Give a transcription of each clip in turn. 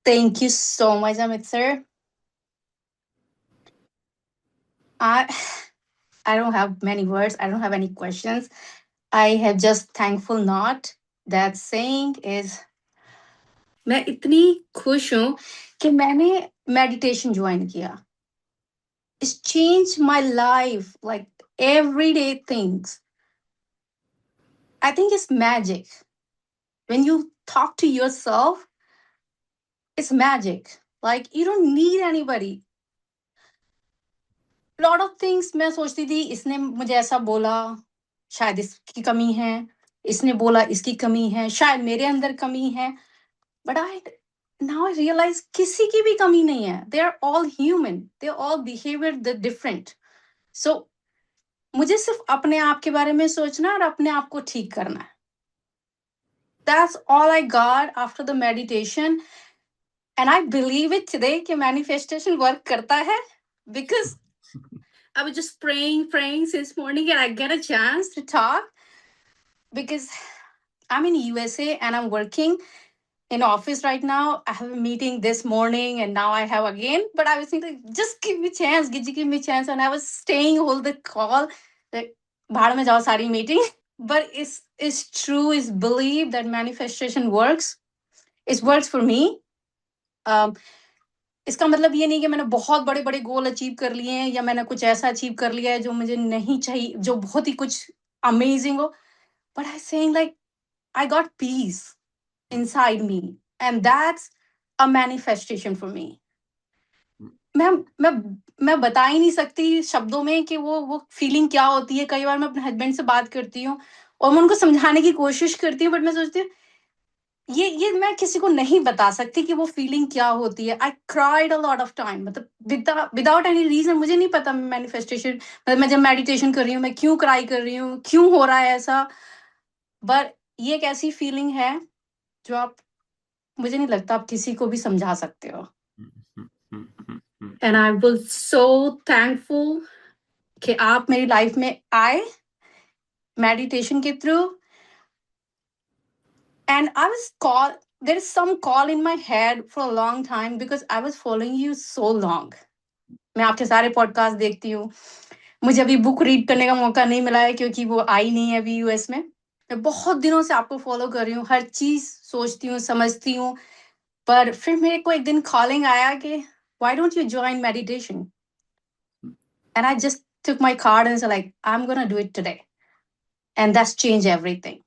Thank you so much, Amit sir. I I don't have many words. I don't have any questions. I have just thankful not. That saying is मैं इतनी खुश हूँ कि मैंने meditation join किया. It's changed my life, like everyday things. I think it's magic. When you talk to yourself, it's magic. Like you don't need anybody. Lot of things मैं सोचती थी इसने मुझे ऐसा बोला शायद इसकी कमी है इसने बोला इसकी कमी है शायद मेरे अंदर कमी है but I now I realise किसी की भी कमी नहीं है they are all human they all behaviour the different so मुझे सिर्फ अपने आप के बारे में सोचना है और अपने आप को ठीक करना है that's all I got after the meditation and I believe it today कि मैनिफेस्टेशन वर्क करता है because I was just praying since morning and I get a chance to talk because I'm in USA and I'm working in office right now. I have a meeting this morning and now I have again. But I was thinking, just give me a chance, give me a chance. And I was staying hold the call. Like, "Bhad mein jao sari meeting." But it's true, it's believe that manifestation works. It works for me. Um, इसका मतलब ये नहीं कि मैंने बहुत बड़े बड़े goal achieve कर लिए हैं या मैंने कुछ ऐसा अचीव कर लिया है जो मुझे नहीं चाहिए जो बहुत ही कुछ अमेजिंग हो but I saying like I got peace inside me and that's a manifestation for me मैं मैं मैं बता ही नहीं सकती शब्दों में कि वो फीलिंग क्या होती है कई बार मैं अपने हस्बैंड से बात करती हूँ और मैं उनको समझाने की कोशिश करती हूँ बट मैं सोचती हूँ ये मैं किसी को नहीं बता सकती कि वो फीलिंग क्या होती है I cried a lot of time मतलब विदाउट एनी रीजन मुझे नहीं पता मैनिफेस्टेशन मतलब मैं जब मेडिटेशन कर रही हूँ मैं क्यों क्राई कर रही हूँ क्यों हो रहा है ऐसा बट ये एक ऐसी फीलिंग है जो आप मुझे नहीं लगता आप किसी को भी समझा सकते हो and I will so thankful कि आप मेरी लाइफ में आए मेडिटेशन के through and I was call there is some call in my head for a long time because I was following you so long. मैं आपके सारे पॉडकास्ट देखती हूँ मुझे अभी बुक रीड करने का मौका नहीं मिला है क्योंकि वो आई नहीं है अभी यूएस में मैं बहुत दिनों से आपको फॉलो कर रही हूँ हर चीज सोचती हूँ समझती हूँ पर फिर मेरे को एक दिन कॉलिंग आया कि why don't you join meditation and I just took my card and said like I'm gonna do it today and that's changed everything.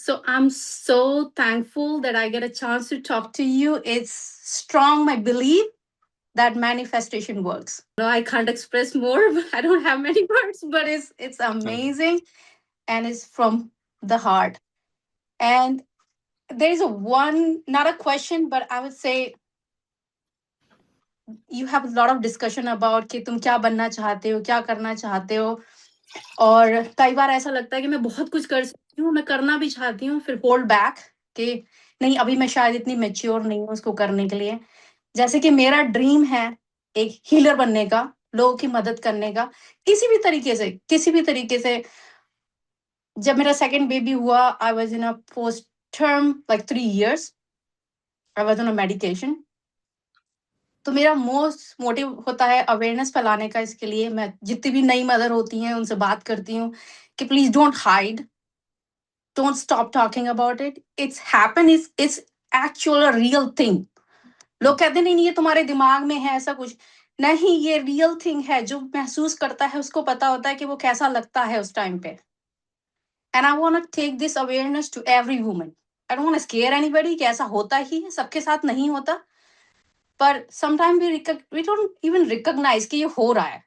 So I'm so thankful that I get a chance to talk to you. It's strong, my belief that manifestation works. No, I can't express more. I don't have many words, but it's amazing and it's from the heart. And there's a one, not a question, but I would say you have a lot of discussion about कि तुम क्या बनना चाहते हो क्या करना चाहते हो और कई बार ऐसा लगता है कि मैं बहुत कुछ कर सकती हूँ मैं करना भी चाहती हूँ फिर होल्ड बैक कि नहीं अभी मैं शायद इतनी मेच्योर नहीं हूँ उसको करने के लिए जैसे कि मेरा ड्रीम है एक हीलर बनने का लोगों की मदद करने का किसी भी तरीके से जब मेरा सेकंड बेबी हुआ I was in a post term like 3 years I was on a medication तो मेरा मोस्ट मोटिव होता है अवेयरनेस फैलाने का इसके लिए मैं जितनी भी नई मदर होती हैं उनसे बात करती हूँ कि please don't hide don't stop talking about it it's happen it's actual a real thing लोग कहते नहीं नहीं ये तुम्हारे दिमाग में है ऐसा कुछ नहीं ये रियल थिंग है जो महसूस करता है उसको पता होता है कि वो कैसा लगता है उस टाइम पे and I want to take this awareness to every woman I don't want to scare anybody कि ऐसा होता ही है सबके साथ नहीं होता पर sometime we don't even recognise कि ये हो रहा है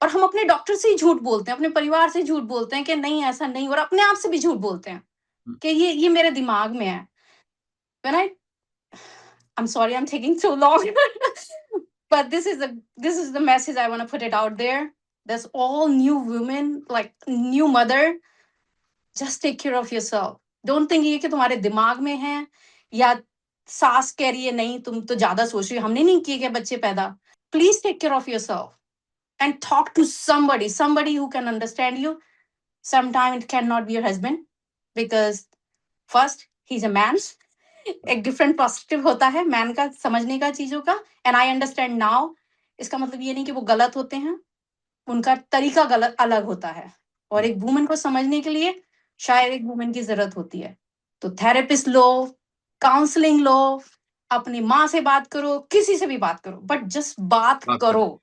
और हम अपने डॉक्टर से ही झूठ बोलते हैं अपने परिवार से झूठ बोलते हैं कि नहीं ऐसा नहीं और अपने आप से भी झूठ बोलते हैं कि ये मेरे दिमाग में है when I'm sorry I'm taking so long but this is the message I want to put it out there there's all new women like new mother just take care of yourself don't think ये कि तुम्हारे दिमाग में है या सास कह रही है नहीं तुम तो ज्यादा सोच रही हो हमने नहीं किए क्या बच्चे पैदा please take care of yourself and talk to somebody who can understand you sometimes it cannot be your husband because first he's a man एक डिफरेंट पर्सपेक्टिव होता है मैन का समझने का चीजों का, एंड आई अंडरस्टैंड नाउ। इसका मतलब ये नहीं कि वो गलत होते हैं, उनका तरीका गलत अलग होता है, और एक वुमन को समझने के लिए शायद एक वुमन की जरूरत होती है। तो थेरेपिस्ट लो, काउंसलिंग लो, अपनी माँ से बात करो, किसी से भी बात करो, बट जस्ट बात बात करो। करो।